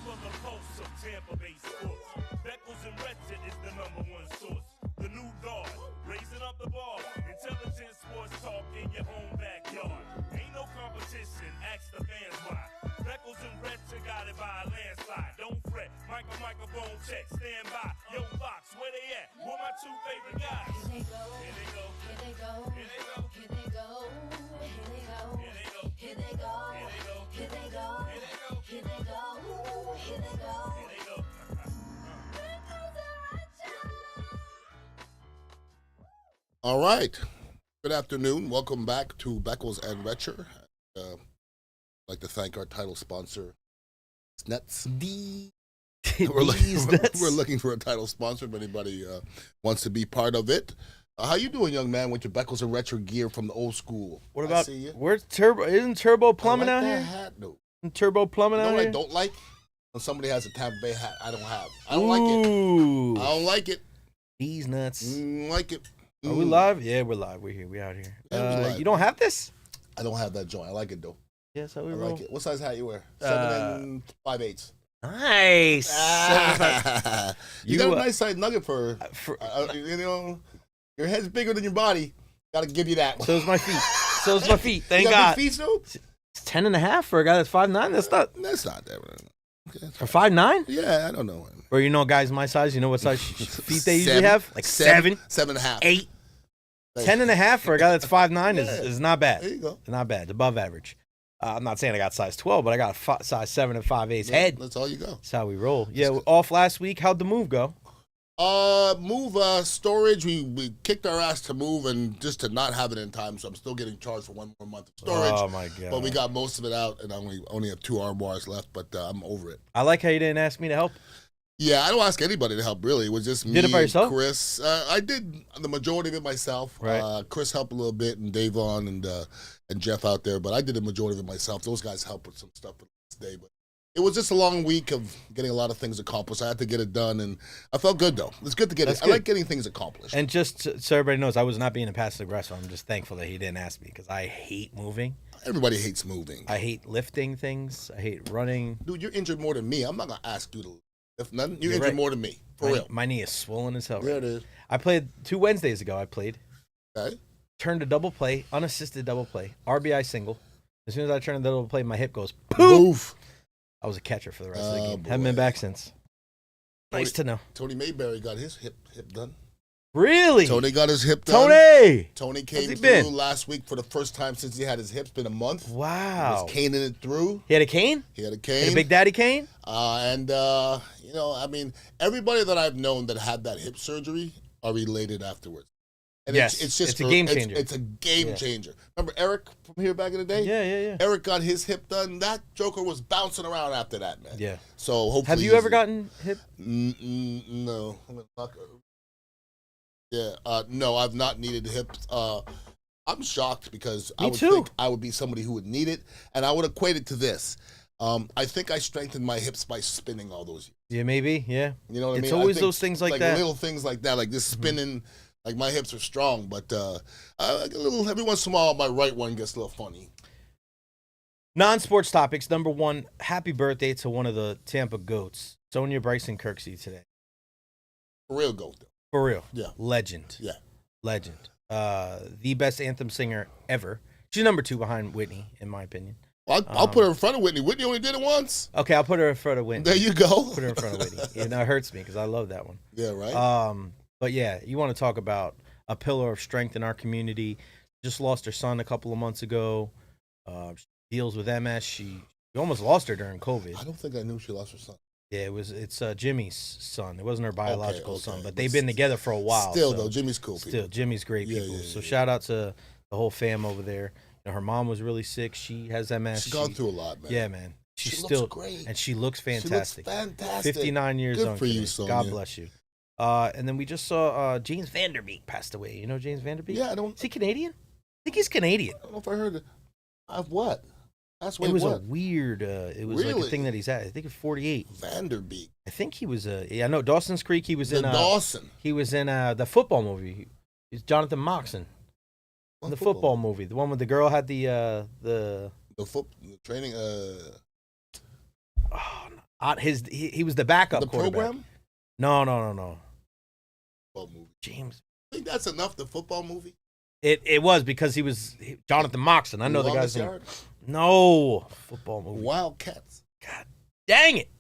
for the pulse of Tampa-based sports. Beckles and Recher is the #1 source. The new guard, raising up the bar. Intelligent sports talk in your own backyard. Ain't no competition, ask the fans why. Beckles and Recher got it by a landslide. Don't fret, microphone check, stand by. Yo, Fox, where they at? Who are my two favorite guys? Here they go. Here they go. Here they go. Here they go. Here they go. Here they go. Here they go. Here they go. Here they go. Here they go. Here they go. Here they go. Here they go. Here they go. All right. Good afternoon. Welcome back to Beckles and Recher. I'd like to thank our title sponsor, Nets. We're looking for a title sponsor if anybody wants to be part of it. How you doing, young man, with your Beckles and Recher gear from the old school? What about where's Turbo? Isn't Turbo Plumbing out here? Hat, no. Isn't Turbo Plumbing out You know what here? I don't like? When somebody has a Tampa Bay hat, I don't have. I don't like it. I don't like it. These nuts. Like it. Are we live? Yeah, we're live. We're here. We out here. Yeah, we live. You don't have this? I don't have that joint. I like it though. Yeah, so we I roll. like it. What size hat you wear? 7 5/8. Nice. You got a nice size nugget for you know, your head's bigger than your body. Got to give you that. So's my feet. Thank you got God. big feet, too? It's 10.5 for a guy that's 5'9". That's not that. Okay, for 5'9". Yeah, I don't know. Or you know, guys my size. You know what size feet they usually 7, have? Like 7, 7.5, 8. 10.5 for a guy that's 5'9" is not bad. There you go. It's not bad. It's above average. I'm not saying I got size 12, but I got a size 7 and 5/8 head. That's all you go. That's how we roll. Yeah, off last week. How'd the move go? Storage. We kicked our ass to move and just to not have it in time. So I'm still getting charged for one more month of storage. Oh my God! But we got most of it out, and I only have 2 armoires left. But I'm over it. I like how you didn't ask me to help. Yeah, I don't ask anybody to help, really. It was just me, Did it by yourself? Chris. I did the majority of it myself. Right. Chris helped a little bit, and Davon and Jeff out there, but I did the majority of it myself. Those guys helped with some stuff for this day, but it was just a long week of getting a lot of things accomplished. I had to get it done, and I felt good, though. It's good to get it. Good. I like getting things accomplished. And just so everybody knows, I was not being a passive aggressor. I'm just thankful that he didn't ask me because I hate moving. Everybody hates moving. I hate lifting things. I hate running. Dude, you're injured more than me. I'm not going to ask you to lift nothing. You're injured right. more than me, for real. My knee is swollen as hell. Yeah, Right? it is. I played 2 Wednesdays ago. Okay. Turned a double play, unassisted double play, RBI single. As soon as I turned the double play, my hip goes poof. I was a catcher for the rest of the game. Boy. Haven't been back since. Nice to know. Tony Mayberry got his hip done. Really? Tony got his hip done. Tony came through last week for the first time since he had his hips. Been a month. Wow. He was caning it through. He had a cane? He had a cane. Had a Big Daddy cane? Everybody that I've known that had that hip surgery are related afterwards. And yes, it's a game changer. It's a game changer. Remember Eric from here back in the day? Yeah. Eric got his hip done. That joker was bouncing around after that, man. Yeah. So hopefully. Have you ever gotten hip? No. No, I've not needed hips. I'm shocked because I would think I would be somebody who would need it, and I would equate it to this. I think I strengthened my hips by spinning all those years. Yeah, maybe. Yeah. You know what I mean? It's always those things like that. Little things like that, like this spinning. Like my hips are strong, but a little every once in a while, my right one gets a little funny. Non-sports topics. Number 1, happy birthday to one of the Tampa goats, Sonia Bryson Kirksey today. For real goat, though. For real. Yeah. Legend. Yeah. Legend. The best anthem singer ever. She's number 2 behind Whitney, in my opinion. Well, I'll put her in front of Whitney. Whitney only did it once. Okay, I'll put her in front of Whitney. There you go. Put her in front of Whitney. It hurts me because I love that one. Yeah, right. But yeah, you want to talk about a pillar of strength in our community. Just lost her son a couple of months ago. She deals with MS. She almost lost her during COVID. I don't think I knew she lost her son. Yeah, it's Jimmy's son. It wasn't her biological son, but they've But been together for a while. Still, so though, Jimmy's cool. Still, Jimmy's great Yeah, people. yeah, So yeah. shout out to the whole fam over there. You know, her mom was really sick. She has MS. She's gone through a lot, man. Yeah, man. She still looks great. and she looks fantastic. She looks fantastic. 59 years Good old. for you, Sonia. God bless you. And then we just saw James Vanderbeek passed away. You know James Vanderbeek? Yeah, I don't. Is he Canadian? I think he's Canadian. I don't know if I heard it. Of what? That's what It was what? a weird. It was like a Really? thing that he's at. I think it's 48. Vanderbeek. I think he was I know Dawson's Creek. He was in Dawson. He was in the football movie. He's Jonathan Moxon. The football movie, the one with the girl had the training. He was the backup The quarterback. program? No. Football movie. James. I think that's enough, the football movie? It was because he was Jonathan Moxon. I know the guy's name. Yard? No. Football movie. Wildcats. God dang it.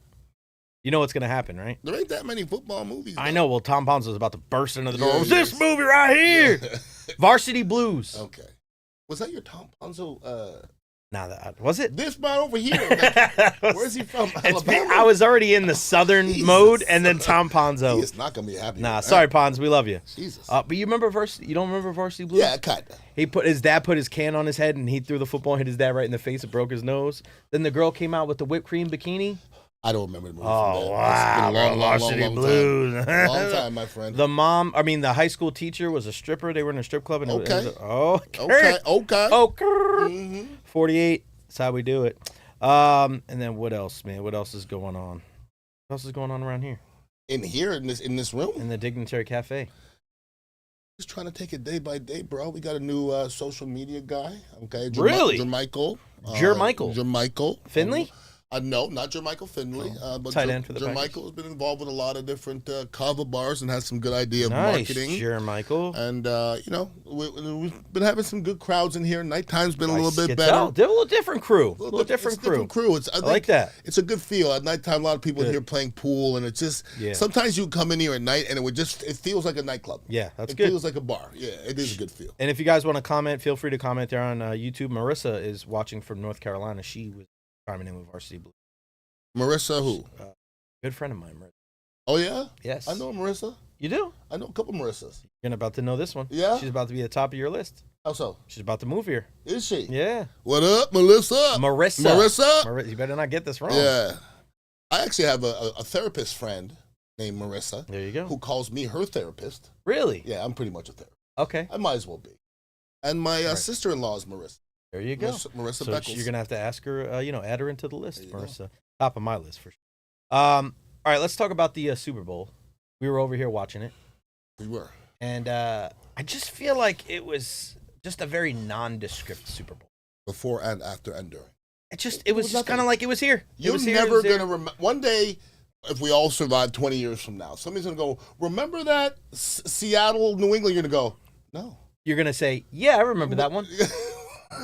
You know what's going to happen, right? There ain't that many football movies. I know. Well, Tom Ponzo's about to burst into the door. Yeah, What's this movie right here? Varsity Blues. Okay. Was that your Tom Ponzo? Was it? This man over here. Where's he from? Alabama? I was already in the southern mode, and then Tom Ponzo. He is not gonna be happy. Nah, with sorry, that. Pons, we love you. Jesus. But you remember Varsity? You don't remember Varsity Blues? Yeah, kinda. His dad put his can on his head, and he threw the football and hit his dad right in the face. It broke his nose. Then the girl came out with the whipped cream bikini. I don't remember the movie. Oh, from that. wow. It's been a Varsity long Blues. time. Long time, my friend. The high school teacher was a stripper. They were in a strip club. And Okay. Okay. Okay. Mm-hmm. 48. That's how we do it. And then what else, man? What else is going on? What else is going on around here? In this room? In the Dignitary Cafe. Just trying to take it day by day, bro. We got a new social media guy. Okay. Really? Jermichael. Jermichael Finley? No, not Jermichael Finley. But Tight end for the Packers. Jermichael has been involved with a lot of different kava bars and has some good idea of Nice, marketing. Jermichael. And, we've been having some good crowds in here. Nighttime's been a little bit better. They're a little different crew. A little different crew. I like that. It's a good feel. At nighttime, a lot of people in here playing pool, and it's just sometimes you come in here at night and it feels like a nightclub. Yeah, that's good. It good. feels like a bar. Yeah, it is a good feel. And if you guys want to comment, feel free to comment there on YouTube. Marissa is watching from North Carolina. She was chiming in with Varsity Blues. Marissa, who? Good friend of mine, Marissa. Oh yeah. Yes. I know Marissa. You do? I know a couple Marissas. You're about to know this one. Yeah? She's about to be at the top of your list. How so? She's about to move here. Is she? Yeah. What up, Melissa? Marissa. You better not get this wrong. Yeah. I actually have a therapist friend named Marissa. There you go. Who calls me her therapist. Really? Yeah, I'm pretty much a therapist. Okay. I might as well be. And my sister-in-law is Marissa. There you go. Marissa so Beckles. You're going to have to ask her, add her into the list, Marissa. Go. Top of my list, for sure. All right, let's talk about the Super Bowl. We were over here watching it. We were. And I just feel like it was just a very nondescript Super Bowl. Before and after and during. It was just kind of like it was here. You're never going to remember. One day, if we all survive 20 years from now, somebody's going to go, remember that Seattle, New England? You're going to go, no. You're going to say, yeah, I remember that one.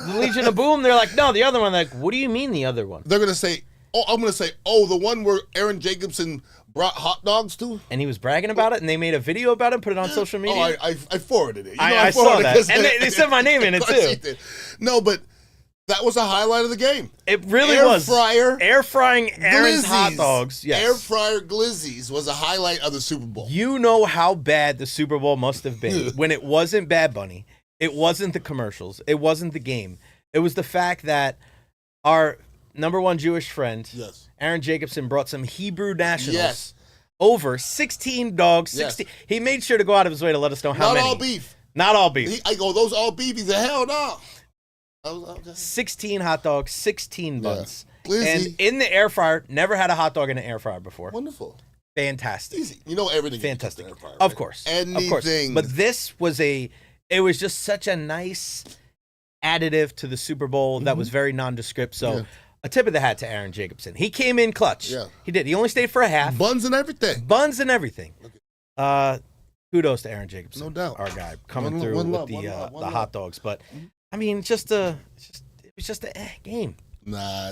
The Legion of Boom, they're like, no, the other one. Like, what do you mean the other one? They're going to say, I'm going to say, the one where Aaron Jacobson brought hot dogs to? And he was bragging about it, and they made a video about it, put it on social media? I forwarded it. I saw that. And they said my name in it, too. No, but that was a highlight of the game. It really was. Air frying Aaron's glizzies. hot dogs. Yes. Air fryer glizzies was a highlight of the Super Bowl. You know how bad the Super Bowl must have been when it wasn't Bad Bunny. It wasn't the commercials. It wasn't the game. It was the fact that our number one Jewish friend, Aaron Jacobson, brought some Hebrew nationals over 16 dogs. 16. He made sure to go out of his way to let us know how many. Not all beef. Not all beef. I go, those all beef? He said, hell no. 16 hot dogs, 16 buns. Glizzy. And in the air fryer, never had a hot dog in an air fryer before. Wonderful. Fantastic. Easy. You know everything. Fantastic. Air fryer, right? Of course. Anything. Of course. But this was it was just such a nice additive to the Super Bowl that was very nondescript. So a tip of the hat to Aaron Jacobson. He came in clutch. Yeah. He did. He only stayed for a half. Buns and everything. Kudos to Aaron Jacobson. No doubt. Our guy coming through with the hot dogs. But I mean, it was just a game. Nah,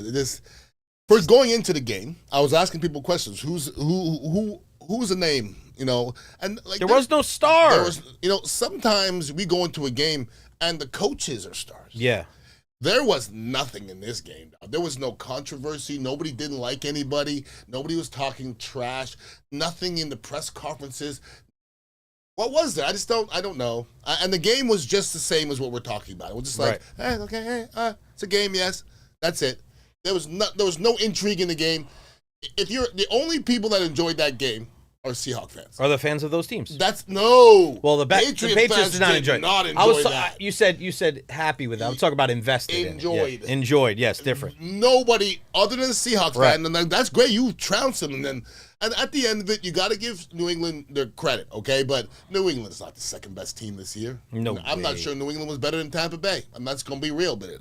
for going into the game, I was asking people questions. Who's the name? And like there was no star. There was, sometimes we go into a game and the coaches are stars. Yeah. There was nothing in this game. There was no controversy. Nobody didn't like anybody. Nobody was talking trash. Nothing in the press conferences. What was there? I don't know. And the game was just the same as what we're talking about. It was just like, it's a game, yes. That's it. There was no intrigue in the game. If you're the only people that enjoyed that game are Seahawks fans. Are the fans of those teams? Well, the Patriots did not enjoy it. That. You said happy with that. I'm talking about invested. Enjoyed. Enjoyed. Yes, different. Nobody other than a Seahawks fan, and then that's great. You trounce them, and at the end of it, you got to give New England their credit, okay? But New England's not the second best team this year. No, I'm not sure New England was better than Tampa Bay. And that's going to be real, but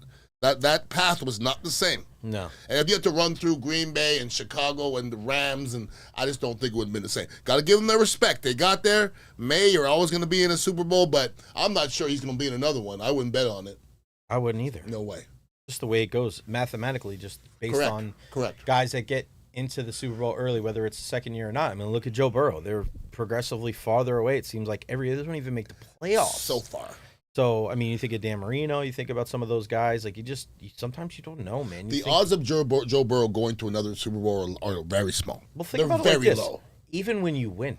That path was not the same. No. And if you had to run through Green Bay and Chicago and the Rams, and I just don't think it would have been the same. Got to give them their respect. They got there. You're always going to be in a Super Bowl, but I'm not sure he's going to be in another one. I wouldn't bet on it. I wouldn't either. No way. Just the way it goes mathematically, just based on guys that get into the Super Bowl early, whether it's the second year or not. I mean, look at Joe Burrow. They're progressively farther away. It seems like every year they don't even make the playoffs. So far. So, I mean, you think of Dan Marino, you think about some of those guys. Like, sometimes you don't know, man. The odds of Joe Burrow going to another Super Bowl are very small. Well, think about it like this. Low. Even when you win,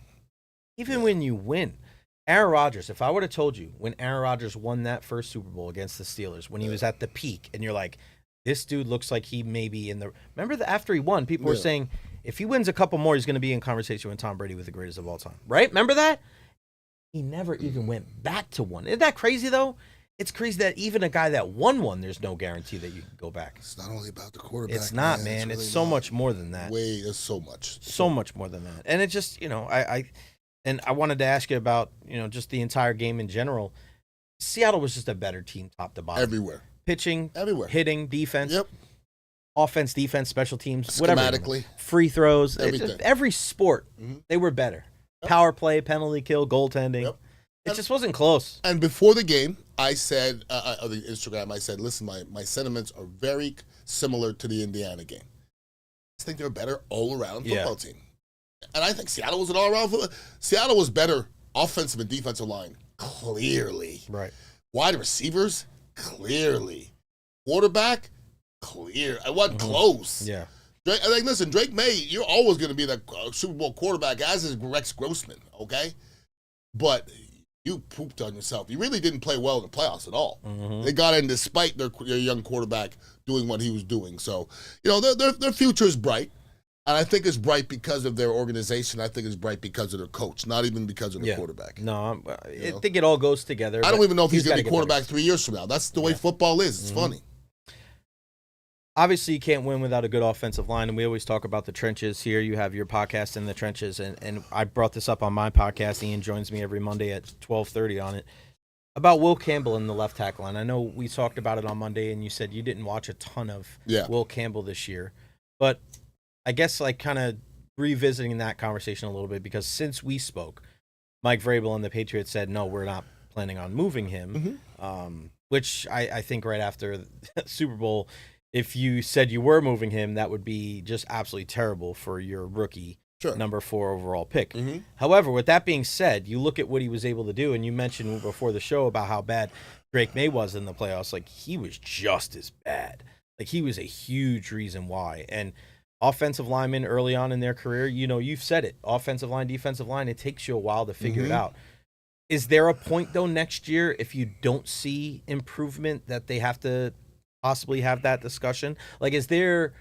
Aaron Rodgers, if I would have told you when Aaron Rodgers won that first Super Bowl against the Steelers, when he was at the peak, and you're like, this dude looks like he may be in the – remember after he won, people were saying, if he wins a couple more, he's going to be in conversation with Tom Brady with the greatest of all time. Right? Remember that? He never even went back to one. Isn't that crazy, though? It's crazy that even a guy that won one, there's no guarantee that you can go back. It's not only about the quarterback. It's not, man. It's so much more than that. There's so much. So much more than that. And it just, I wanted to ask you about, just the entire game in general. Seattle was just a better team top to bottom. Everywhere. Pitching, everywhere. Hitting, defense. Yep. Offense, defense, special teams, schematically, whatever. Free throws. Everything. Every sport, they were better. Yep. Power play, penalty kill, goaltending. Yep. It just wasn't close. And before the game, I said on the Instagram, I said, listen, my sentiments are very similar to the Indiana game. I think they're a better all-around football team. And I think Seattle was an all-around football. Seattle was better offensive and defensive line, clearly. Right. Wide receivers, clearly. Quarterback, clear. I wasn't close. Yeah. Listen, Drake May, you're always going to be the Super Bowl quarterback, as is Rex Grossman, okay? But you pooped on yourself. You really didn't play well in the playoffs at all. They got in despite their young quarterback doing what he was doing. So, their future is bright. And I think it's bright because of their organization. I think it's bright because of their coach, not even because of their quarterback. No, I think it all goes together. I don't even know if he's going to be quarterback 3 years from now. That's the way football is. It's funny. Obviously, you can't win without a good offensive line, and we always talk about the trenches here. You have your podcast in the trenches, and I brought this up on my podcast. Ian joins me every Monday at 12:30 on it, about Will Campbell in the left tackle line. I know we talked about it on Monday, and you said you didn't watch a ton of Will Campbell this year. But I guess kind of revisiting that conversation a little bit, because since we spoke, Mike Vrabel and the Patriots said, no, we're not planning on moving him, which I think right after the Super Bowl, if you said you were moving him, that would be just absolutely terrible for your rookie number 4 overall pick. However, with that being said, you look at what he was able to do, and you mentioned before the show about how bad Drake May was in the playoffs. Like, he was just as bad. Like, he was a huge reason why. And offensive linemen early on in their career, you've said it. Offensive line, defensive line, it takes you a while to figure it out. Is there a point, though, next year, if you don't see improvement, that they have to possibly have that discussion? Like, is there,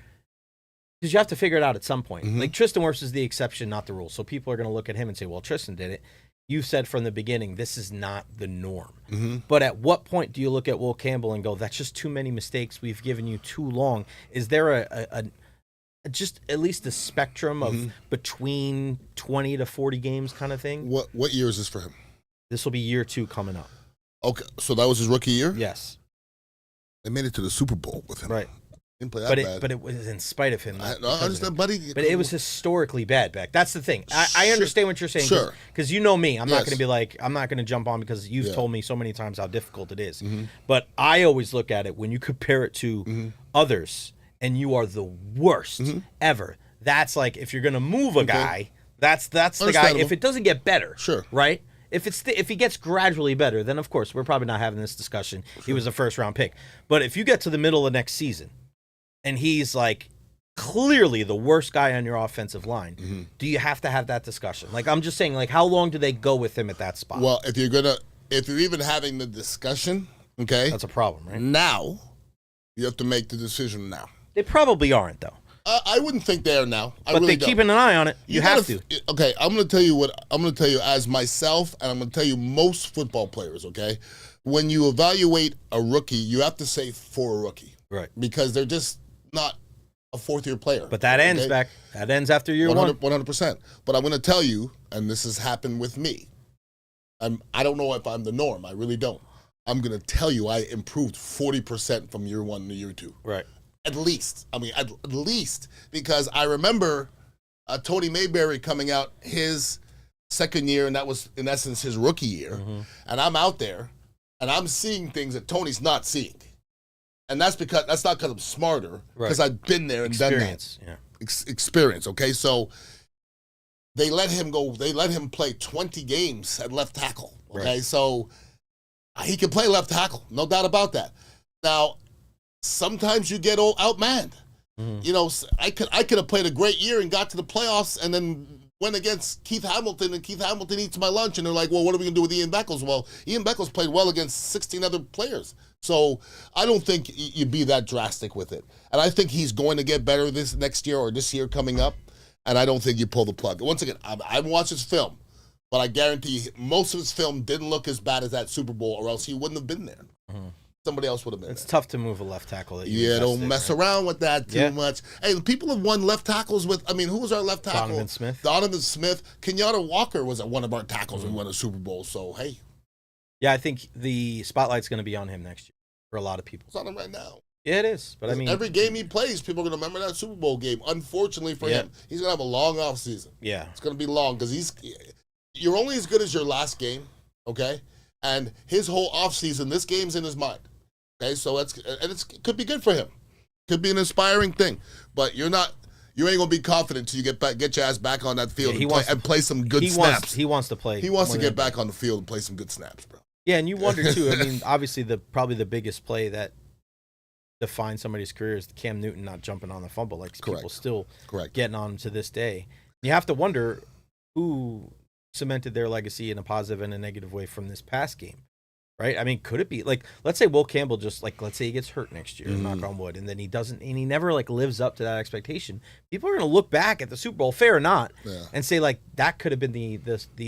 because you have to figure it out at some point. Like, Tristan Wirfs is the exception, not the rule. So people are going to look at him and say, well, Tristan did it. You said from the beginning, this is not the norm. But at what point do you look at Will Campbell and go, that's just too many mistakes. We've given you too long. Is there a just at least a spectrum of between 20 to 40 games kind of thing? What year is this for him? This will be year 2 coming up. Okay, so that was his rookie year? Yes. They made it to the Super Bowl with him. Right. Didn't play that bad. But it was in spite of him. I understand, buddy. But it was historically bad, Beck. That's the thing. I understand what you're saying. Sure. Because you know me. I'm not going to be like, I'm not going to jump on because you've told me so many times how difficult it is. But I always look at it when you compare it to others, and you are the worst ever. That's like, if you're going to move a guy, that's the guy. If it doesn't get better, right? If he gets gradually better, then of course we're probably not having this discussion. He was a first-round pick. But if you get to the middle of next season and he's like clearly the worst guy on your offensive line, do you have to have that discussion? Like, I'm just saying, like, how long do they go with him at that spot? Well, if you're even having the discussion, okay, that's a problem, right? Now you have to make the decision now. They probably aren't, though. I wouldn't think they are now. But they're keeping an eye on it. You have to. Okay, I'm going to tell you as myself, and I'm going to tell you most football players, okay? When you evaluate a rookie, you have to say for a rookie. Right. Because they're just not a fourth-year player. But that ends, Beck. That ends after year 1. 100%. But I'm going to tell you, and this has happened with me, I don't know if I'm the norm. I really don't. I'm going to tell you I improved 40% from year 1 to year 2. Right. At least. I mean, at least. Because I remember Tony Mayberry coming out his second year, and that was, in essence, his rookie year. Mm-hmm. And I'm out there, and I'm seeing things that Tony's not seeing. And that's not because I'm smarter, because I've been there and done that. Yeah. Experience, okay? So they let him go. They let him play 20 games at left tackle, okay? Right. So he can play left tackle, no doubt about that. Now, sometimes you get outmanned. Mm-hmm. You know, I could have played a great year and got to the playoffs and then went against Keith Hamilton, and Keith Hamilton eats my lunch, and they're like, well, what are we going to do with Ian Beckles? Well, Ian Beckles played well against 16 other players. So I don't think you'd be that drastic with it. And I think he's going to get better this next year or this year coming up, and I don't think you pull the plug. Once again, I haven't watched his film, but I guarantee you, most of his film didn't look as bad as that Super Bowl, or else he wouldn't have been there. Mm-hmm. Somebody else would have been It's there. tough to move a left tackle. Don't mess around with that too much. Hey, people have won left tackles with, I mean, who was our left tackle? Donovan Smith. Kenyatta Walker was one of our tackles and won a Super Bowl, so hey. Yeah, I think the spotlight's going to be on him next year for a lot of people. It's on him right now. Yeah, it is. But I mean, every game he plays, people are going to remember that Super Bowl game. Unfortunately for him, he's going to have a long off season. Yeah. It's going to be long because you're only as good as your last game, okay? And his whole off season, this game's in his mind. Okay, so it could be good for him. Could be an inspiring thing. But you ain't gonna be confident until you get your ass back on that field and play some good snaps. He wants to play. He wants to get back on the field and play some good snaps, bro. Yeah, and you wonder too. I mean, obviously probably the biggest play that defines somebody's career is Cam Newton not jumping on the fumble. Like people still getting on him to this day. You have to wonder who cemented their legacy in a positive and a negative way from this past game. Right? I mean, could it be like, let's say Will Campbell let's say he gets hurt next year, knock on wood, and then he never lives up to that expectation. People are going to look back at the Super Bowl, fair or not, and say like that could have been the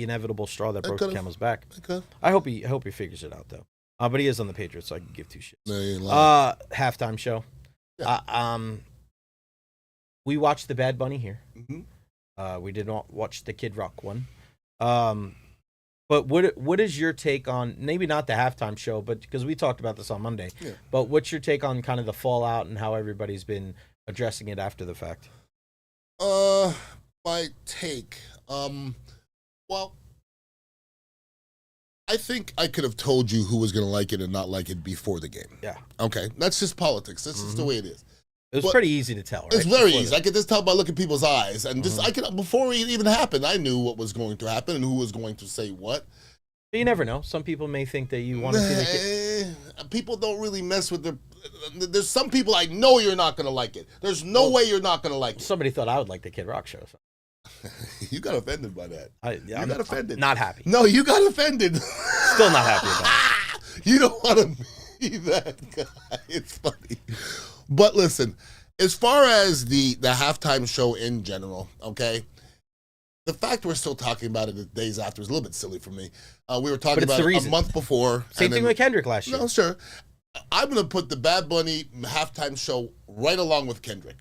inevitable straw that broke the camel's back. I hope he figures it out though. But he is on the Patriots, so I can give two shits. Halftime show. Yeah. We watched the Bad Bunny here. Mm-hmm. We did not watch the Kid Rock one. But what is your take on, maybe not the halftime show, but because we talked about this on Monday, but what's your take on kind of the fallout and how everybody's been addressing it after the fact? My take, well, I think I could have told you who was going to like it and not like it before the game. Yeah. Okay, that's just politics. That's just the way it is. It was pretty easy to tell, right? It's very easy. I could just tell by looking at people's eyes. And just before it even happened, I knew what was going to happen and who was going to say what. But you never know. Some people may think that you want to see the people don't really mess with there's some people I know you're not going to like it. There's no way you're not going to like it. Somebody thought I would like the Kid Rock show. So. You got offended by that. You got offended. Not happy. No, you got offended. Still not happy about it. You don't want to be that guy. It's funny. But listen, as far as the halftime show in general, okay, the fact we're still talking about it the days after is a little bit silly for me. We were talking about it a month before. Same thing with Kendrick last year. No, sure. I'm going to put the Bad Bunny halftime show right along with Kendrick.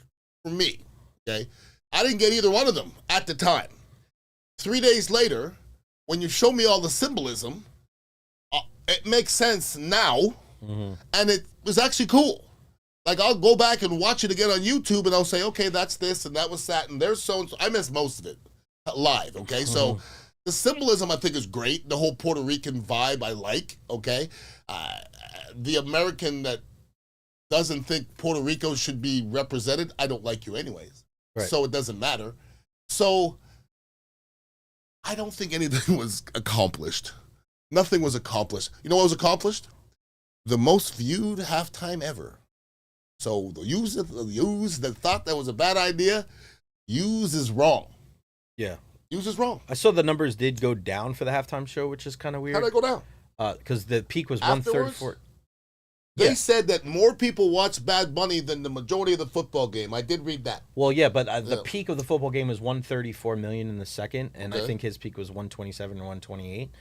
For me, okay? I didn't get either one of them at the time. 3 days later, when you show me all the symbolism, it makes sense now, and it was actually cool. Like, I'll go back and watch it again on YouTube, and I'll say, okay, that's this, and that was that, and there's so-and-so. I missed most of it live, okay? So the symbolism, I think, is great. The whole Puerto Rican vibe I like, okay? The American that doesn't think Puerto Rico should be represented, I don't like you anyways. Right. So it doesn't matter. So I don't think anything was accomplished. Nothing was accomplished. You know what was accomplished? The most viewed halftime ever. So the use that thought that was a bad idea, use is wrong. Yeah. Use is wrong. I saw the numbers did go down for the halftime show, which is kind of weird. How did it go down? Because the peak was 134. They said that more people watched Bad Bunny than the majority of the football game. I did read that. Well, yeah, but the peak of the football game was 134 million in the second, and I think his peak was 127 or 128.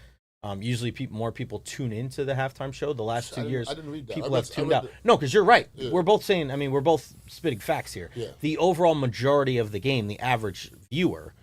Usually more people tune into the halftime show. The last 2 years, I didn't read that. People have tuned out. No, because you're right. Yeah. We're both saying, we're both spitting facts here. Yeah. The overall majority of the game, the average viewer,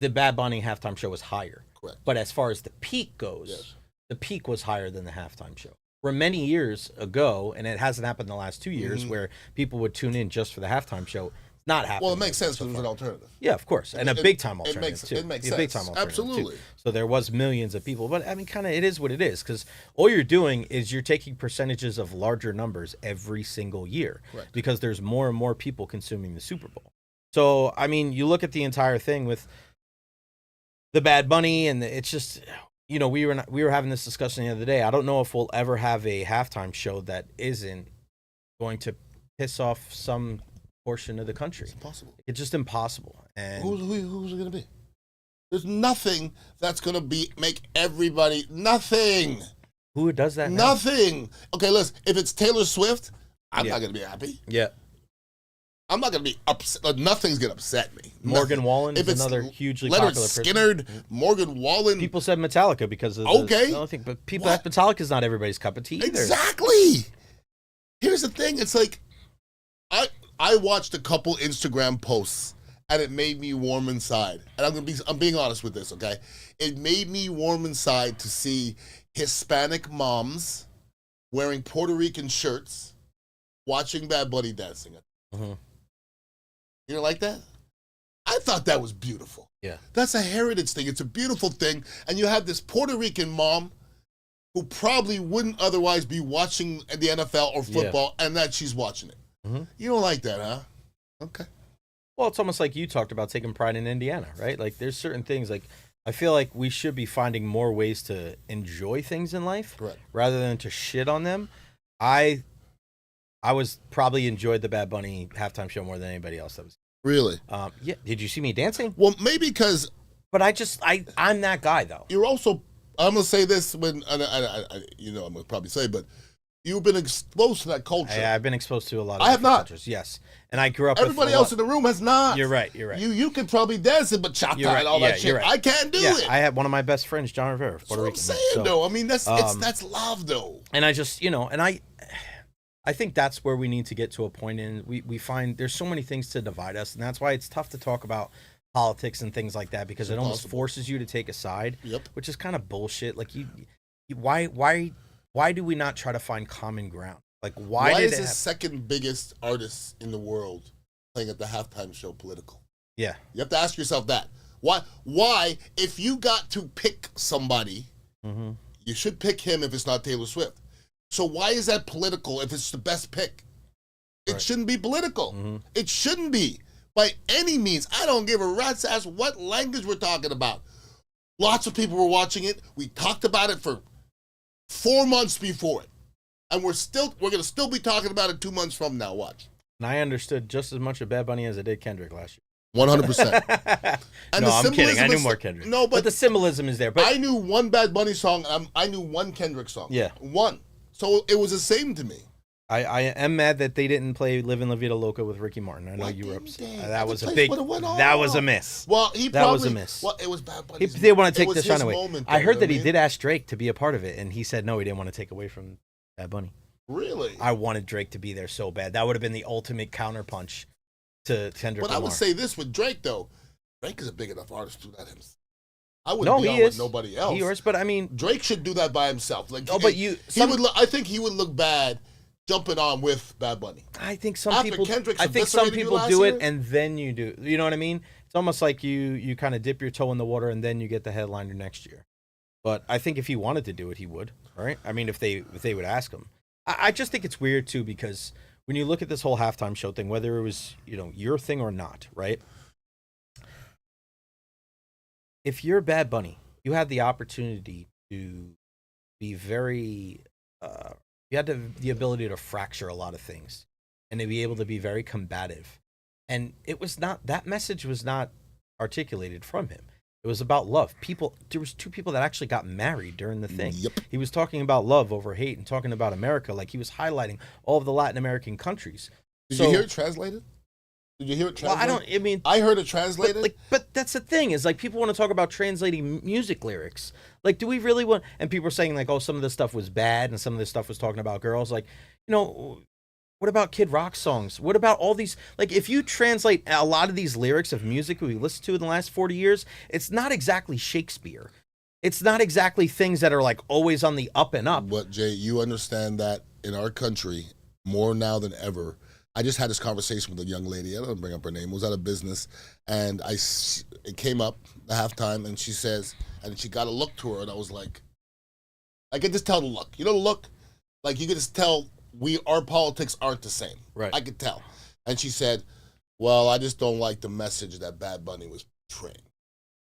the Bad Bunny halftime show was higher. Correct. But as far as the peak goes, the peak was higher than the halftime show. from many years ago, and it hasn't happened in the last 2 years, where people would tune in just for the halftime show. It's not happening. Well, it makes sense because it was an alternative. Yeah, of course, and a big time alternative too. It makes a sense. big time alternative Absolutely. too. So there was millions of people, but I mean, kind of, it is what it is, because all you're doing is you're taking percentages of larger numbers every single year, Correct. because there's more and more people consuming the Super Bowl. So I mean, you look at the entire thing with the Bad Bunny, and it's just, you know, we were having this discussion the other day. I don't know if we'll ever have a halftime show that isn't going to piss off some portion of the country. It's impossible. It's just impossible. And Who's it going to be? There's nothing that's going to make everybody, nothing. who does that now? Nothing. Okay, listen, if it's Taylor Swift, I'm Yeah. not going to be happy. Yeah. I'm not going to be upset. Nothing's going to upset me. Morgan Nothing. Wallen If is it's another hugely Leonard popular person. Skinner, Morgan Wallen. People said Metallica because of Okay. the other thing, but people What? Metallica's not everybody's cup of tea either. Exactly. Here's the thing. It's like, I watched a couple Instagram posts and it made me warm inside. And I'm being honest with this, okay? It made me warm inside to see Hispanic moms wearing Puerto Rican shirts, watching Bad Bunny dancing. Mhm. You don't like that? I thought that was beautiful. Yeah. That's a heritage thing. It's a beautiful thing. And you have this Puerto Rican mom who probably wouldn't otherwise be watching the NFL or football, and that she's watching it. Mhm. You don't like that, huh? Okay. Well, it's almost like you talked about taking pride in Indiana, right? Like, there's certain things, like, I feel like we should be finding more ways to enjoy things in life, Correct. rather than to shit on them. I was probably enjoyed the Bad Bunny halftime show more than anybody else that was. Really? Yeah. Did you see me dancing? Well, maybe because But I'm that guy though. you're also, I'm going to say this when, you know, I'm going to probably say, but you've been exposed to that culture. I've been exposed to a lot of I have different not. cultures, yes. And I grew up Everybody with a else lot. in the room has not. You're right. You could probably dance it, but chata You're right. and all Yeah, that shit. you're right. I can't do Yeah, it. I had one of my best friends, John Rivera, That's Puerto what I'm Rican. saying, though. I mean, that's love, though. And I just, you know, and I think that's where we need to get to a point in. We find there's so many things to divide us, and that's why it's tough to talk about politics and things like that, because it almost forces you to take a side, Yep. which is kind of bullshit. Like, why do we not try to find common ground? Like, why is the second biggest artist in the world playing at the halftime show political? Yeah. You have to ask yourself that. Why, if you got to pick somebody, Mm-hmm. you should pick him if it's not Taylor Swift. So why is that political if it's the best pick? It Right. shouldn't be political. Mm-hmm. It shouldn't be. By any means. I don't give a rat's ass what language we're talking about. Lots of people were watching it. We talked about it for 4 months before it. And we're going to still be talking about it 2 months from now. Watch. And I understood just as much of Bad Bunny as I did Kendrick last year. 100%. No, I'm kidding. I knew more Kendrick. No, but the symbolism is there. But I knew one Bad Bunny song. I knew one Kendrick song. Yeah. One. So it was the same to me. I am mad that they didn't play "Livin' La Vida Loca" with Ricky Martin. I know Why you were didn't upset. they? That That's was the a place big. would've went That was a off. miss. Well, he That was a probably- miss. Well, it was Bad He, Bunny's. they want to it take was the shine his away. moment, I though, heard you that know he what I did ask Drake to be a part of it, and he said no, he didn't want to take away from Bad Bunny. Really? I wanted Drake to be there so bad. That would have been the ultimate counterpunch to Kendrick But I Lamar. would say this with Drake, though. Drake is a big enough artist to do that himself. I wouldn't no, be he on is with nobody else. He is, but I mean, Drake should do that by himself. Like, oh, but I think he would look bad jumping on with Bad Bunny. I think some After people. Kendrick's I think some eviscerated you people last do it year? and then you do. You know what I mean? It's almost like you kind of dip your toe in the water and then you get the headliner next year. But I think if he wanted to do it, he would. Right? I mean, if they would ask him. I just think it's weird too, because when you look at this whole halftime show thing, whether it was your thing or not, right? If you're Bad Bunny, you had the opportunity to be very. You had the ability to fracture a lot of things, and to be able to be very combative. And it was not, that message was not articulated from him. It was about love. There was 2 people that actually got married during the thing. Yep. He was talking about love over hate and talking about America, like he was highlighting all of the Latin American countries. Did you hear it translated? Did you hear it Well, translated? I heard it translated. But that's the thing, is like people want to talk about translating music lyrics. Like, do we really want? And people are saying like, oh, some of this stuff was bad, and some of this stuff was talking about girls. Like, what about Kid Rock songs? What about all these? Like, if you translate a lot of these lyrics of music we listened to in the last 40 years, it's not exactly Shakespeare. it's not exactly things that are like always on the up and up. But Jay, you understand that in our country, more now than ever. I just had this conversation with a young lady. I don't bring up her name. It was at a business, and it came up the halftime, and she says, and she got a look to her, and I was like, I could just tell the look. You know the look? Like, you could just tell our politics aren't the same. Right. I could tell. And she said, well, I just don't like the message that Bad Bunny was portraying.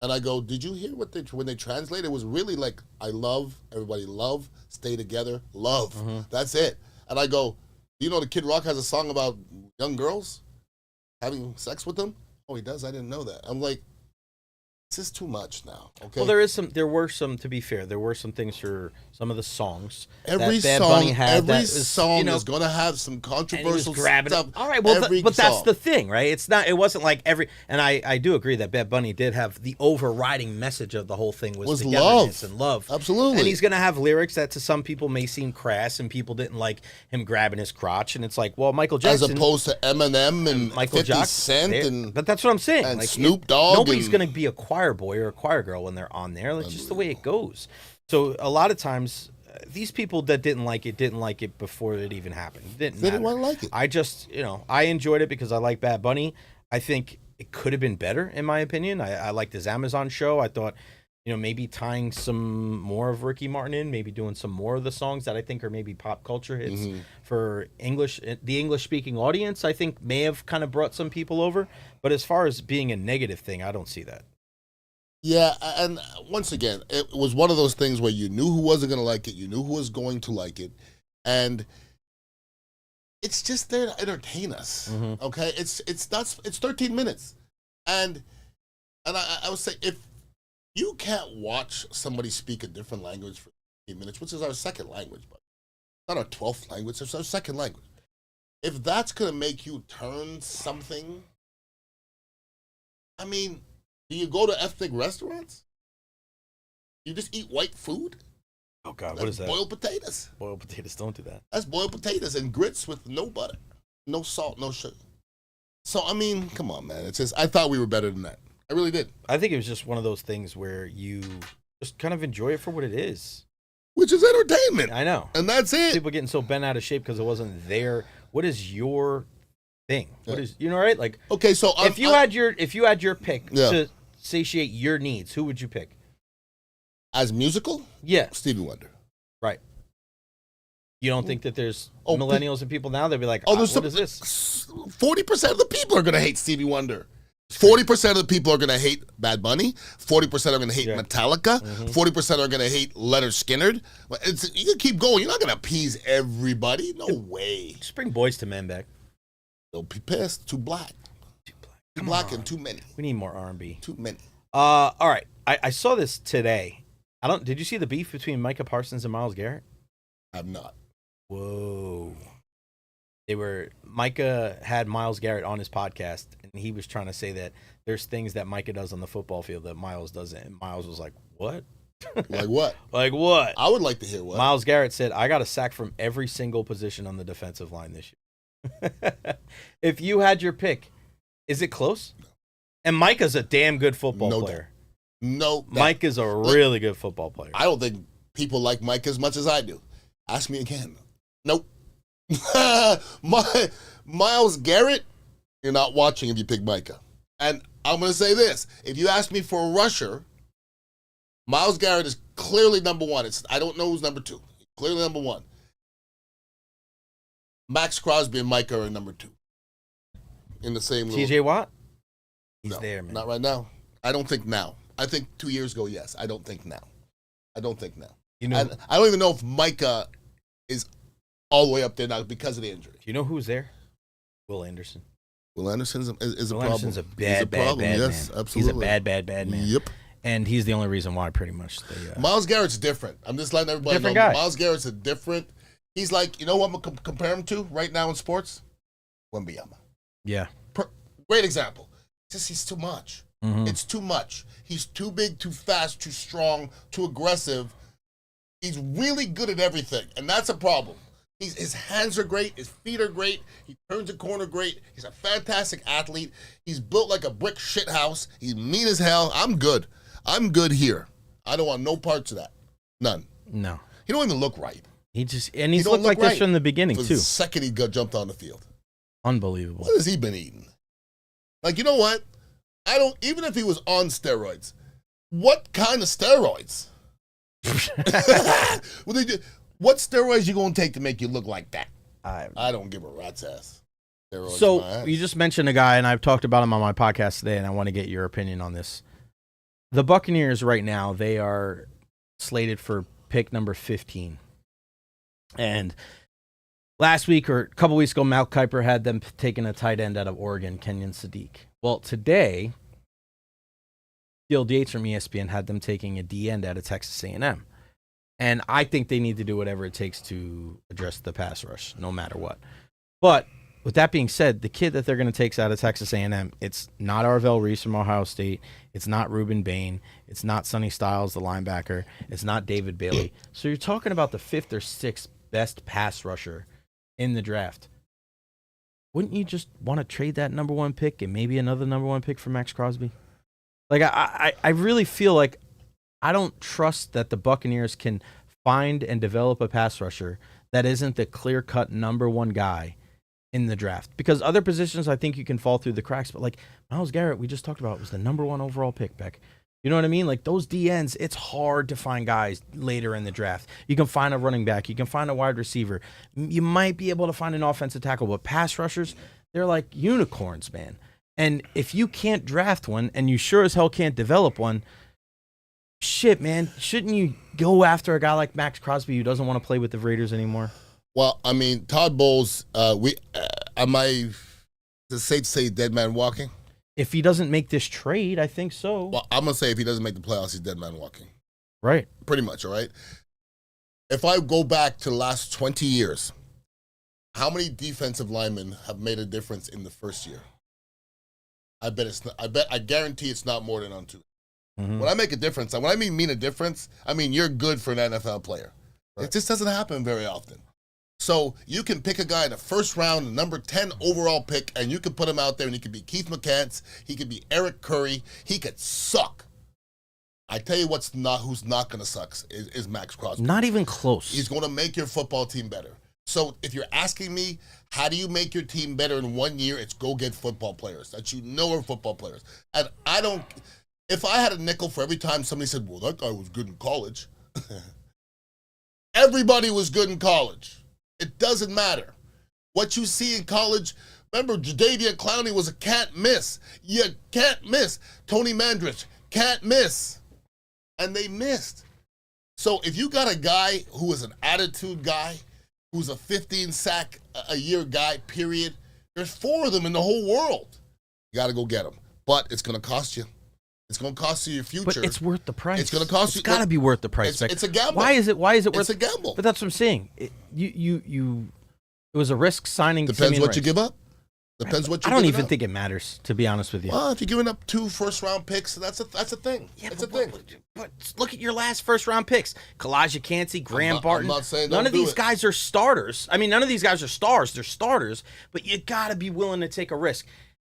And I go, did you hear when they translated? It was really like, I love, everybody love, stay together, love. Mm-hmm. That's it. And I go, do you know the Kid Rock has a song about young girls having sex with them? Oh, he does? I didn't know that. I'm like, this is too much now. Okay. Well, there were some, to be fair, there were some things for some of the songs. Every that Bad song, Bunny had every that was, song is going to have some controversial stuff. All right, well, but that's the thing, right? It wasn't like and I do agree that Bad Bunny did have the overriding message of the whole thing was togetherness and love. Absolutely. And he's going to have lyrics that to some people may seem crass, and people didn't like him grabbing his crotch, and it's like, well, Michael Jackson, as opposed to Eminem and Michael 50 Cent, but that's what I'm saying. And like, Snoop Dogg. Nobody's going to be a choir boy or a choir girl when they're on there. That's just the way it goes. So a lot of times, these people that didn't like it before it even happened. They didn't want to like it. I just, I enjoyed it because I like Bad Bunny. I think it could have been better, in my opinion. I liked his Amazon show. I thought, maybe tying some more of Ricky Martin in, maybe doing some more of the songs that I think are maybe pop culture hits for the English-speaking audience, I think may have kind of brought some people over. But as far as being a negative thing, I don't see that. Yeah, and once again, it was one of those things where you knew who wasn't going to like it, you knew who was going to like it, and it's just there to entertain us. Mm-hmm. Okay, it's 13 minutes, and I would say if you can't watch somebody speak a different language for 13 minutes, which is our second language, but not our 12th language, it's our second language. If that's going to make you turn something, I mean. Do you go to ethnic restaurants? You just eat white food? Oh, God, what is that? Boiled potatoes. Boiled potatoes, don't do that. That's boiled potatoes and grits with no butter, no salt, no sugar. So, I mean, come on, man. It's just, I thought we were better than that. I really did. I think it was just one of those things where you just kind of enjoy it for what it is. Which is entertainment. I know. And that's it. People getting so bent out of shape because it wasn't there. What is your thing? What is, right? Like, okay, so if you had your pick to satiate your needs, who would you pick? As musical? Yeah. Stevie Wonder. Right. You don't think that there's millennials and people now, they'll be like, what is this? 40% of the people are going to hate Stevie Wonder. 40% of the people are going to hate Bad Bunny. 40% are going to hate Metallica. 40% are going to hate Leonard Skinner. You can keep going. You're not going to appease everybody. No way. Just bring Boys to Men back. They'll be pissed. Too black. Too black and too many. We need more R&B. Too many. All right. I saw this today. Did you see the beef between Micah Parsons and Myles Garrett? I'm not. Whoa. Micah had Myles Garrett on his podcast, and he was trying to say that there's things that Micah does on the football field that Myles doesn't. And Myles was like, what? Like what? Like what? I would like to hear what. Myles Garrett said, I got a sack from every single position on the defensive line this year. If you had your pick, is it close? No. And Micah's a damn good football player. Mike is a really good football player. I don't think people like Mike as much as I do. Ask me again. Nope. Myles Garrett, you're not watching if you pick Micah. And I'm going to say this. If you ask me for a rusher, Myles Garrett is clearly number one. I don't know who's number two. Clearly number one. Max Crosby and Micah are number two. In the same little... TJ Watt? He's there, man. Not right now. I don't think now. I think 2 years ago, yes. I don't think now. You know, and I don't even know if Micah is all the way up there now because of the injury. You know who's there? Will Anderson. Will Anderson is a problem. Anderson's a bad man. Yes, absolutely. He's a bad man. Yep. And he's the only reason why, pretty much. Myles Garrett's different. I'm just letting everybody know. Guy. Myles Garrett's a different. He's like, you know what I'm going to compare him to right now in sports? Wembanyama. Yeah. Great example. He's too much. Mm-hmm. It's too much. He's too big, too fast, too strong, too aggressive. He's really good at everything, and that's a problem. His hands are great. His feet are great. He turns a corner great. He's a fantastic athlete. He's built like a brick shit house. He's mean as hell. I'm good. I'm good here. I don't want no parts of that. None. No. He don't even look right. He's He looked don't like look this right. from the beginning, The too. second he jumped on the field. Unbelievable. What has he been eating? Like, you know what? Even if he was on steroids, what kind of steroids? What steroids you going to take to make you look like that? I don't give a rat's ass. Steroids So, my ass. you just mentioned a guy, and I've talked about him on my podcast today, and I want to get your opinion on this. The Buccaneers right now, they are slated for pick number 15. And last week or a couple weeks ago, Mal Kiper had them taking a tight end out of Oregon, Kenyon Sadiq. Well, today, Gil Yates from ESPN had them taking a D end out of Texas A&M. And I think they need to do whatever it takes to address the pass rush, no matter what. But with that being said, the kid that they're going to take out of Texas A&M, it's not Arvell Reese from Ohio State. It's not Reuben Bain. It's not Sonny Styles, the linebacker. It's not David Bailey. So you're talking about the 5th or 6th best pass rusher in the draft. Wouldn't you just want to trade that number 1 pick and maybe another number 1 pick for Max Crosby? Like, I really feel like I don't trust that the Buccaneers can find and develop a pass rusher that isn't the clear-cut number 1 guy in the draft. Because other positions, I think you can fall through the cracks. But, like, Myles Garrett, we just talked about, was the number 1 overall pick, Beck. You know what I mean? Like, those DNs, it's hard to find guys later in the draft. You can find a running back. You can find a wide receiver. You might be able to find an offensive tackle. But pass rushers, they're like unicorns, man. And if you can't draft one, and you sure as hell can't develop one, shit, man, shouldn't you go after a guy like Max Crosby who doesn't want to play with the Raiders anymore? Well, I mean, Todd Bowles, is it safe to say dead man walking? If he doesn't make this trade, I think so. Well, I'm going to say if he doesn't make the playoffs, he's dead man walking. Right. Pretty much, all right? If I go back to the last 20 years, how many defensive linemen have made a difference in the first year? I guarantee it's not more than on 2. Mm-hmm. When I make a difference, when I mean a difference, I mean you're good for an NFL player. Right. It just doesn't happen very often. So you can pick a guy in the first round, the number 10 overall pick, and you can put him out there, and he could be Keith McCants, he could be Eric Curry, he could suck. I tell you who's not going to suck is Max Crosby. Not even close. He's going to make your football team better. So if you're asking me, how do you make your team better in 1 year? It's go get football players that you know are football players. And if I had a nickel for every time somebody said, well, that guy was good in college. Everybody was good in college. It doesn't matter. What you see in college, remember, Jadeveon Clowney was a can't miss. You can't miss. Tony Mandrich, can't miss. And they missed. So if you got a guy who is an attitude guy, who's a 15-sack-a-year guy, period, there's 4 of them in the whole world. You got to go get them. But it's going to cost you. It's going to cost you your future. But it's worth the price. It's going to cost you. It's got to be worth the price. It's a gamble. Why is it worth? It's a gamble. But that's what I'm saying. It was a risk signing. Depends what Rice. you give up. Depends what you. I don't even think it matters, to be honest with you. Well, if you're giving up 2 first-round picks, that's a thing. Yeah, it's a thing. But look at your last first-round picks: Kalijah Cansey, Graham Barton. I'm not saying none of these guys are starters. I mean, none of these guys are stars. They're starters. But you got to be willing to take a risk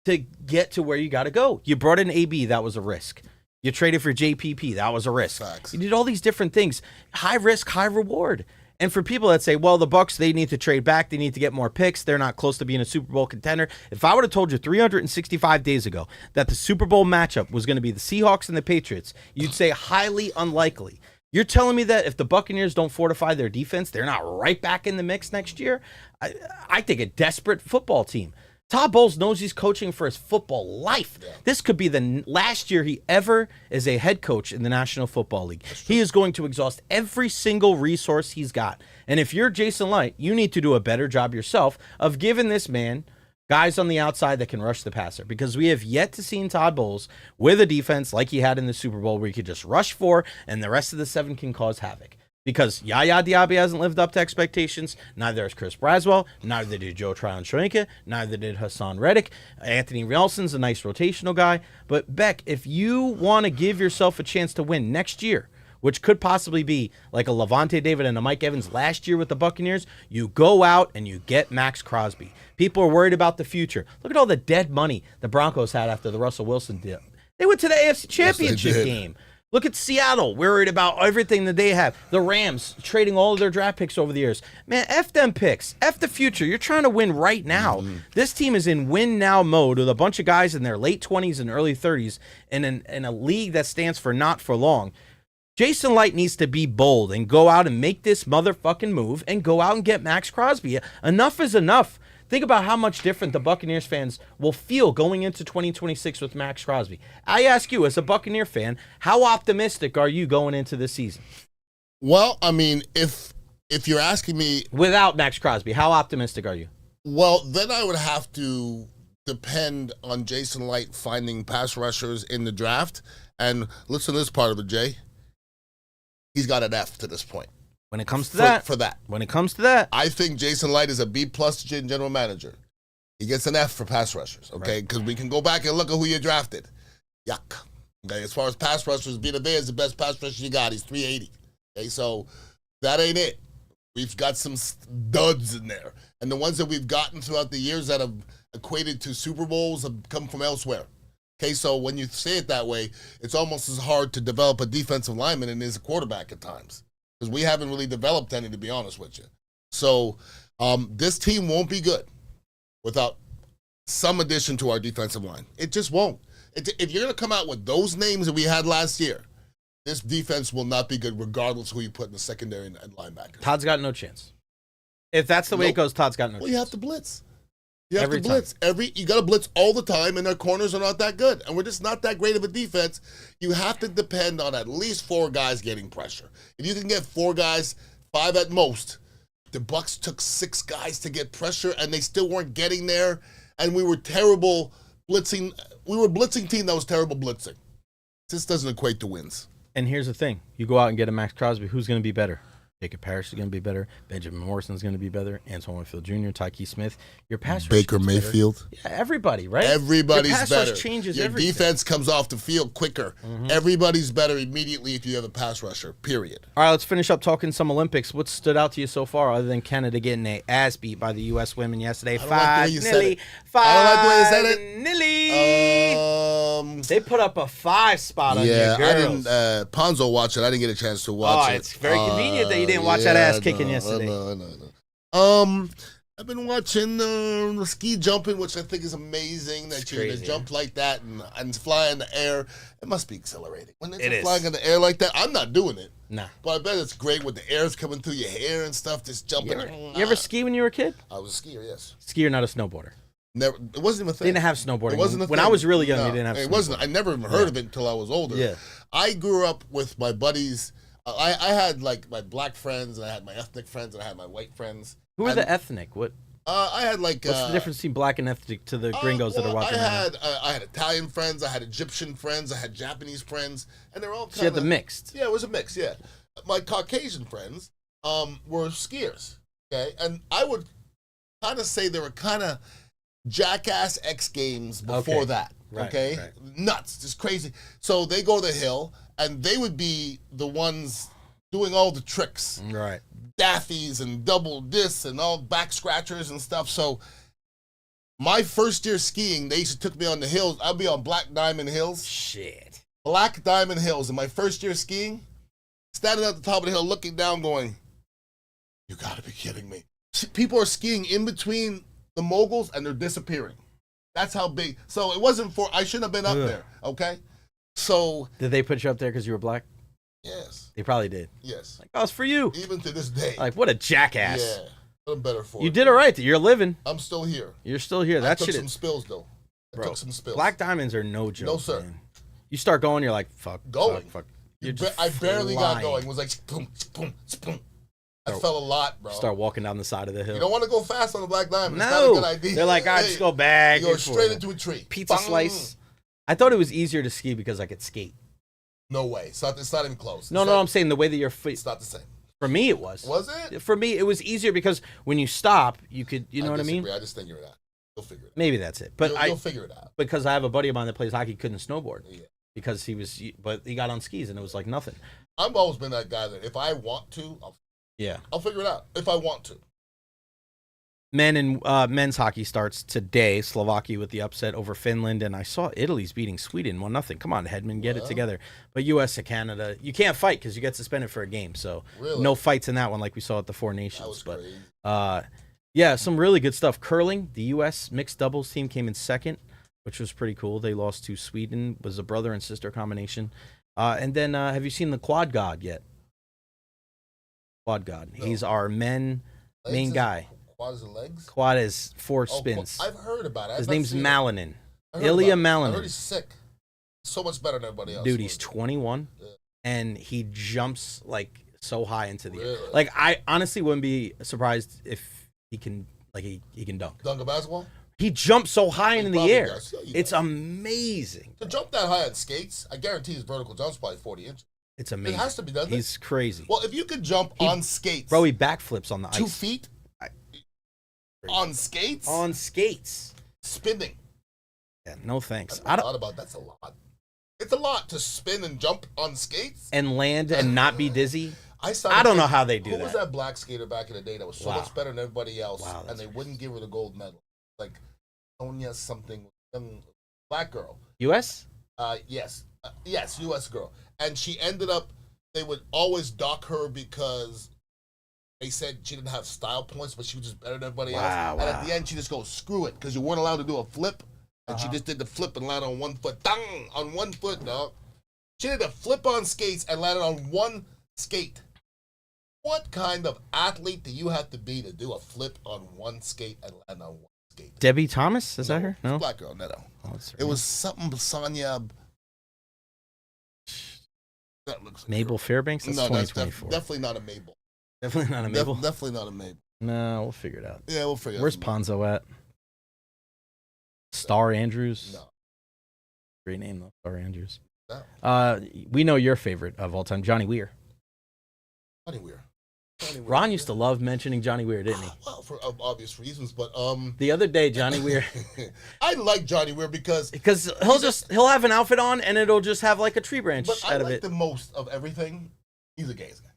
to get to where you got to go. You brought in AB. That was a risk. You traded for JPP. That was a risk. Facts. You did all these different things. High risk, high reward. And for people that say, well, the Bucs, they need to trade back. They need to get more picks. They're not close to being a Super Bowl contender. If I would have told you 365 days ago that the Super Bowl matchup was going to be the Seahawks and the Patriots, you'd say highly unlikely. You're telling me that if the Buccaneers don't fortify their defense, they're not right back in the mix next year? I think a desperate football team. Todd Bowles knows he's coaching for his football life. Yeah. This could be the last year he ever is a head coach in the National Football League. He is going to exhaust every single resource he's got. And if you're Jason Light, you need to do a better job yourself of giving this man guys on the outside that can rush the passer. Because we have yet to see Todd Bowles with a defense like he had in the Super Bowl where he could just rush 4 and the rest of the 7 can cause havoc. Because Yaya Diaby hasn't lived up to expectations. Neither has Chris Braswell. Neither did Joe Tryon-Shoyinka. Neither did Hassan Reddick. Anthony Nelson's a nice rotational guy. But, Beck, if you want to give yourself a chance to win next year, which could possibly be like a Levante David and a Mike Evans last year with the Buccaneers, you go out and you get Max Crosby. People are worried about the future. Look at all the dead money the Broncos had after the Russell Wilson deal. They went to the AFC Championship game. Look at Seattle, worried about everything that they have. The Rams trading all of their draft picks over the years. Man, F them picks. F the future. You're trying to win right now. This team is in win now mode with a bunch of guys in their late 20s and early 30s in a league that stands for not for long. Jason Light needs to be bold and go out and make this motherfucking move and go out and get Max Crosby. Enough is enough. Think about how much different the Buccaneers fans will feel going into 2026 with Max Crosby. I ask you, as a Buccaneer fan, how optimistic are you going into this season? Well, I mean, if you're asking me... Without Max Crosby, how optimistic are you? Well, then I would have to depend on Jason Light finding pass rushers in the draft. And listen to this part of it, Jay. He's got an F to this point. When it comes to that. For that. When it comes to that. I think Jason Light is a B-plus general manager. He gets an F for pass rushers, okay? Because we can go back and look at who you drafted. Yuck. Okay, as far as pass rushers, Vita Vea is the best pass rusher you got. He's 380. Okay, so that ain't it. We've got some duds in there. And the ones that we've gotten throughout the years that have equated to Super Bowls have come from elsewhere. Okay, so when you say it that way, it's almost as hard to develop a defensive lineman as a quarterback at times. Because we haven't really developed any, to be honest with you. So this team won't be good without some addition to our defensive line. It just won't. If you're going to come out with those names that we had last year, this defense will not be good regardless of who you put in the secondary and linebackers. Todd's got no chance. If that's the way it goes, Todd's got no chance. Well, you have to blitz. You have to blitz. You got to blitz all the time, and our corners are not that good. And we're just not that great of a defense. You have to depend on at least 4 guys getting pressure. If you can get 4 guys, 5 at most, the Bucks took 6 guys to get pressure, and they still weren't getting there. And we were terrible blitzing. We were a blitzing team that was terrible blitzing. This doesn't equate to wins. And here's the thing. You go out and get a Max Crosby, who's going to be better? Jacob Parrish is going to be better. Benjamin Morrison is going to be better. Antoine Winfield Jr., Tyke Smith. Your pass rush Baker Mayfield. Yeah, everybody, right? Everybody's your pass better. Rush changes Your everything. defense comes off the field quicker. Everybody's better immediately if you have a pass rusher, period. All right, let's finish up talking some Olympics. What stood out to you so far other than Canada getting an ass beat by the U.S. women yesterday? I don't like the way you said it. 5-0. They put up a 5 spot on you girls. I didn't. Ponzo watched it. I didn't get a chance to watch it. It's very convenient that you didn't watch that ass kicking yesterday. No. I've been watching the ski jumping, which I think is amazing. That you're going to jump like that and fly in the air. It must be exhilarating. When they're flying in the air like that, I'm not doing it. Nah. But I bet it's great when the air's coming through your hair and stuff, just jumping. You ever ski when you were a kid? I was a skier, yes. Skier, not a snowboarder. Never. It wasn't even a thing. They didn't have snowboarding. It wasn't a thing. When I was really young, they didn't have snowboarding. It wasn't. I never even heard of it until I was older. Yeah. I grew up with my buddies. I had like my black friends, and I had my ethnic friends, and I had my white friends. Who are the ethnic? What? I had like. What's the difference between black and ethnic to the gringos that are watching? I had Italian friends, I had Egyptian friends, I had Japanese friends, and they're all kind of. So you had the mixed. Yeah, it was a mix. Yeah, my Caucasian friends were skiers. Okay, and I would kind of say they were kind of Jackass X Games before that. Okay, right. Nuts, just crazy. So they go to the hill, and they would be the ones doing all the tricks. Right. Daffies and double this and all back scratchers and stuff. So my first year skiing, they used to took me on the hills. I'd be on Black Diamond Hills. Shit. Black Diamond Hills. In my first year skiing, standing at the top of the hill looking down going, you gotta be kidding me. People are skiing in between the moguls and they're disappearing. That's how big. So it wasn't I shouldn't have been up there, okay? So. Did they put you up there because you were black? Yes. They probably did. Yes. Like, oh, it's for you. Even to this day. Like, what a jackass. Yeah. But I'm better for it. You did all right. You're living. I'm still here. You're still here. That I took shit some spills, though. I took some spills. Black diamonds are no joke. No, sir. Man. You start going, you're like, fuck. Going. Fuck. I barely got going. It was like, boom, boom, boom. I fell a lot, bro. Start walking down the side of the hill. You don't want to go fast on the Black Diamond. No. It's not a good idea. They're like, I just go back. You go straight into a tree. Pizza slice. I thought it was easier to ski because I could skate. No way. It's not even close. No, I'm saying the way that your feet. It's not the same. For me, it was. Was it? For me, it was easier because when you stop, you could, you know what I mean? I just figure it out. You'll figure it out. Maybe that's it. But you'll figure it out. Because I have a buddy of mine that plays hockey, couldn't snowboard. Yeah. Because but he got on skis and it was like nothing. I've always been that guy that if I want to, I'll figure it out. If I want to. Men's hockey starts today. Slovakia with the upset over Finland, and I saw Italy's beating Sweden 1-0. Come on, Hedman, get it together. But U.S. and Canada, you can't fight because you get suspended for a game. So no fights in that one like we saw at the Four Nations. That was but yeah, some really good stuff. Curling, the U.S. mixed doubles team came in second, which was pretty cool. They lost to Sweden. It was a brother and sister combination. And then have you seen the Quad God yet? Quad God. No. He's our main guy. Quad is the legs? Quad is 4 spins. I've heard about it. His name's Malinin. Ilya Malinin. I heard he's sick. So much better than everybody else. Dude, he's 21, and he jumps like so high into the air. Like I honestly wouldn't be surprised if he can he can dunk. Dunk a basketball? He jumps so high in the air. It's amazing. To jump that high on skates, I guarantee his vertical jump's probably 40 inches. It's amazing. It has to be, doesn't it? He's crazy. Well, if you could jump on skates. Bro, he backflips on the ice. 2 feet? On skates? On skates. Spinning. Yeah, no thanks. I thought about that's a lot. It's a lot to spin and jump on skates. And land and not be dizzy. I don't know how they do that. Who was that black skater back in the day that was so much better than everybody else, and they wouldn't give her the gold medal? Like Sonia something, young black girl. U.S.? Yes, U.S. girl. And she ended up, they would always dock her because they said she didn't have style points, but she was just better than everybody else. And at the end, she just goes, screw it, because you weren't allowed to do a flip. And she just did the flip and landed on 1 foot. Dang! On 1 foot, dog. She did a flip on skates and landed on 1 skate. What kind of athlete do you have to be to do a flip on 1 skate and land on 1 skate? Debbie Thomas? Is that her? No. Black girl, no. It was something Sonia. That looks Mabel Fairbanks? That's 2024. Definitely not a Mabel. Definitely not a Mabel? Definitely not a Mabel. No, we'll figure it out. Yeah, we'll figure it out. Where's Ponzo at? Star Andrews? No. Great name, though. Star Andrews. No. We know your favorite of all time, Johnny Weir. Johnny Weir. Ron used to love mentioning Johnny Weir, didn't he? Well, for obvious reasons, but the other day, Johnny Weir. I like Johnny Weir because he'll have an outfit on and it'll just have like a tree branch out of it. The most of everything. He's a gay guy.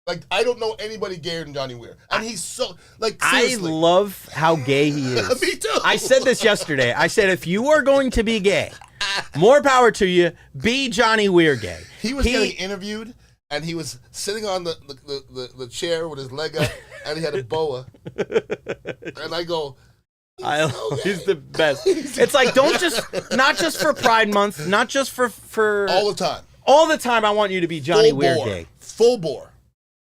Like I don't know anybody gayer than Johnny Weir, and he's so like. Seriously. I love how gay he is. Me too. I said this yesterday. I said if you are going to be gay, more power to you. Be Johnny Weir gay. He was getting interviewed. And he was sitting on the chair with his leg up, and he had a boa. And I go, he's the best. It's like not just for Pride Month, not just for all the time. All the time, I want you to be Johnny Weir gay. Full bore.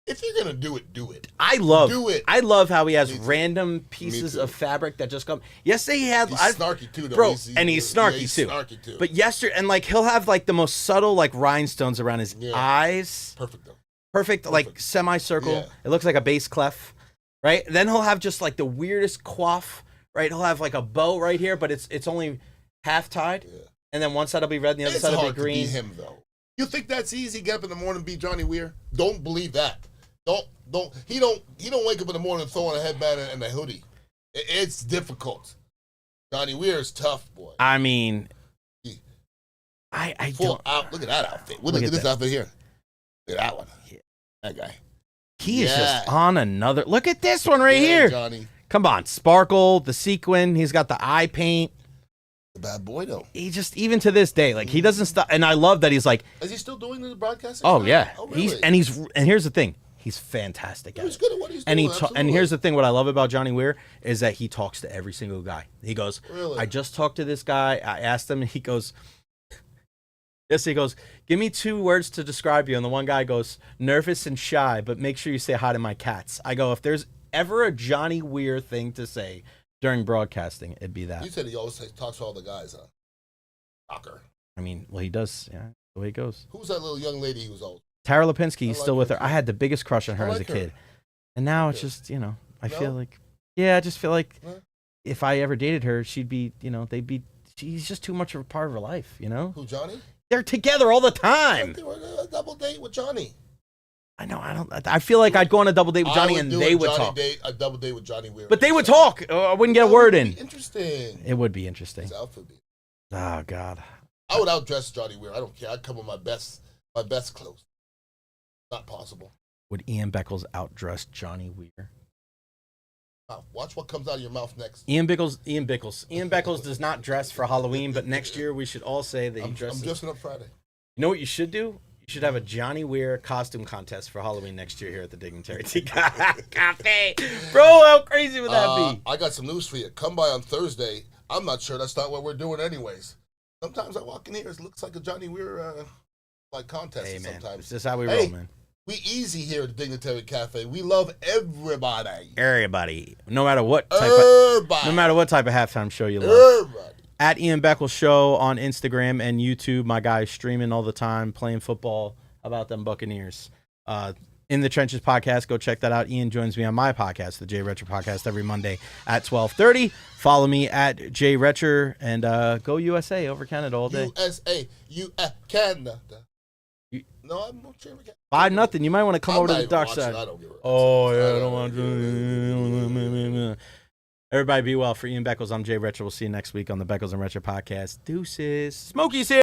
If you're gonna do it, do it. Do it. I love how he has random pieces of fabric that just come. Yesterday he had. He's snarky too, though. Bro, he's snarky too. Snarky too. But yesterday, and like he'll have like the most subtle like rhinestones around his eyes. Perfect though. Perfect, like semicircle. Yeah. It looks like a bass clef, right? Then he'll have just like the weirdest coif, right? He'll have like a bow right here, but it's only half tied, and then one side will be red, and the other side will be green. It's hard to be him though. You think that's easy? Get up in the morning and be Johnny Weir? Don't believe that. He don't wake up in the morning and throw on a headband and a hoodie. It's difficult. Johnny Weir is tough, boy. I mean, I full don't. Out. Look at that outfit. Look at this outfit here. Look at that one. That guy. He is just on another. Look at this one right here. Johnny. Come on, sparkle, the sequin. He's got the eye paint. The bad boy though. He just even to this day, like he doesn't stop. And I love that he's like. Is he still doing the broadcasting? Oh yeah. Oh, really? And here's the thing. He's fantastic at it. He's good at what he's doing. And here's the thing. What I love about Johnny Weir is that he talks to every single guy. He goes, really? I just talked to this guy. I asked him, and he goes, he goes, give me 2 words to describe you. And the one guy goes, nervous and shy, but make sure you say hi to my cats. I go, if there's ever a Johnny Weir thing to say during broadcasting, it'd be that. You said he always talks to all the guys, huh? Talker. I mean, well, he does. Yeah, the way it goes. Who's that little young lady who's old? Tara Lipinski, he's still with her. I had the biggest crush on her as a kid. And now it's just, I feel like, I just feel like if I ever dated her, she'd be, she's just too much of a part of her life, Who, Johnny? They're together all the time. They were on a double date with Johnny. I know, I feel like I'd go on a double date with Johnny and they would talk. A double date with Johnny Weir. But they would talk. I wouldn't get a word in. Interesting. It would be interesting. His outfit be. Oh, God. I would outdress Johnny Weir. I don't care. I'd come with my best clothes. Not possible. Would Ian Beckles outdress Johnny Weir? Watch what comes out of your mouth next. Ian Beckles. Ian Beckles does not dress for Halloween, but next year we should all say that he dresses. I'm dressing up Friday. You know what you should do? You should have a Johnny Weir costume contest for Halloween next year here at the Dignitary Tea Cafe. Bro, how crazy would that be? I got some news for you. Come by on Thursday. I'm not sure that's not what we're doing anyways. Sometimes I walk in here, it looks like a Johnny Weir contest. Hey, man, sometimes. it's just how we roll, man. We easy here at the Dignitary Cafe. We love everybody. Everybody. No matter what type of halftime show you love. Everybody. At Ian Beckles Show on Instagram and YouTube. My guy's streaming all the time, playing football. How about them Buccaneers? In the Trenches podcast, go check that out. Ian joins me on my podcast, the Jay Recher podcast, every Monday at 12:30. Follow me at Jay Recher and go USA over Canada all day. Canada. No, I'm not sure. 5-0. You might want to come over to the dark side. I don't give a I don't want to. Everybody be well. For Ian Beckles, I'm Jay Recher. We'll see you next week on the Beckles and Recher podcast. Deuces. Smokey's here.